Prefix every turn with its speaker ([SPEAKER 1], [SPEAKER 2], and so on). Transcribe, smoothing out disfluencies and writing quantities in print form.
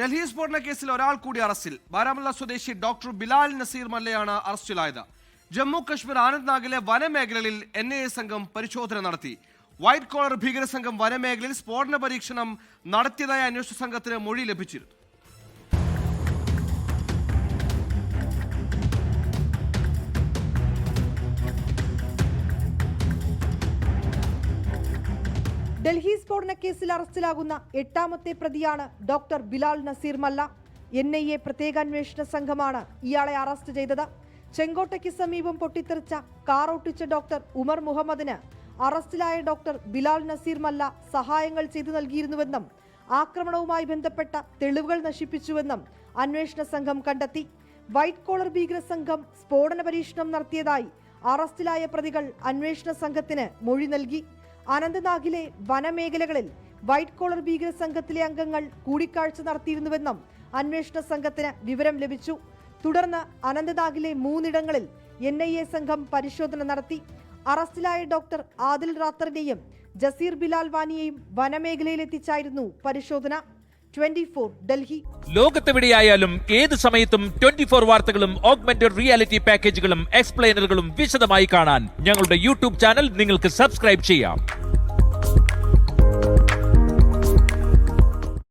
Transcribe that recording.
[SPEAKER 1] ഡൽഹി സ്ഫോടന കേസിൽ ഒരാൾ കൂടി അറസ്റ്റിൽ. ബാരാമുള്ള സ്വദേശി ഡോക്ടർ ബിലാൽ നസീർ മല്ലയാണ് അറസ്റ്റിലായത്. ജമ്മു കശ്മീർ ആനന്ദ്നാഗിലെ വനമേഖലകളിൽ NIA സംഘം പരിശോധന നടത്തി. വൈറ്റ് കോളർ ഭീകര സംഘം വനമേഖലയിൽ സ്ഫോടന പരീക്ഷണം നടത്തിയതായ അന്വേഷണ സംഘത്തിന് മൊഴി ലഭിച്ചിരുന്നു.
[SPEAKER 2] ഡൽഹി സ്ഫോടന കേസിൽ അറസ്റ്റിലാകുന്ന 8ാമത്തെ പ്രതിയാണ് ഡോക്ടർ ബിലാൽ നസീർ മല്ല. NIA പ്രത്യേക അന്വേഷണ സംഘമാണ് ഇയാളെ അറസ്റ്റ് ചെയ്തത്. ചെങ്കോട്ടയ്ക്ക് സമീപം പൊട്ടിത്തെറിച്ച കാർ ഓട്ടിച്ച ഡോക്ടർ ഉമർ മുഹമ്മദിന് അറസ്റ്റിലായ ഡോക്ടർ ബിലാൽ നസീർ മല്ല സഹായങ്ങൾ ചെയ്തു നൽകിയിരുന്നുവെന്നും ആക്രമണവുമായി ബന്ധപ്പെട്ട തെളിവുകൾ നശിപ്പിച്ചുവെന്നും അന്വേഷണ സംഘം കണ്ടെത്തി. വൈറ്റ് കോളർ ഭീകര സംഘം സ്ഫോടന പരീക്ഷണം നടത്തിയതായി അറസ്റ്റിലായ പ്രതികൾ അന്വേഷണ സംഘത്തിന് മൊഴി നൽകി. അനന്ത്നാഗിലെ വനമേഖലകളിൽ വൈറ്റ് കോളർ ഭീകര സംഘത്തിലെ അംഗങ്ങൾ കൂടിക്കാഴ്ച നടത്തിയിരുന്നുവെന്നും അന്വേഷണ സംഘത്തിന് വിവരം ലഭിച്ചു. തുടർന്ന് അനന്ത്നാഗിലെ 3 ഇടങ്ങളിൽ NIA സംഘം പരിശോധന നടത്തി. അറസ്റ്റിലായ ഡോക്ടർ ആദിൽ റാത്തറിനെയും ജസീർ ബിലാൽ വാനിയെയും വനമേഖലയിലെത്തിച്ചായിരുന്നു പരിശോധന. 24 ഡൽഹി.
[SPEAKER 3] ലോകത്തെവിടെയായാലും ഏത് സമയത്തും 24 വാർത്തകളും ഓഗ്മെന്റഡ് റിയാലിറ്റി പാക്കേജുകളും എക്സ്പ്ലെയിനറുകളും വിശദമായി കാണാൻ ഞങ്ങളുടെ YouTube ചാനൽ നിങ്ങൾക്ക് സബ്സ്ക്രൈബ് ചെയ്യാം.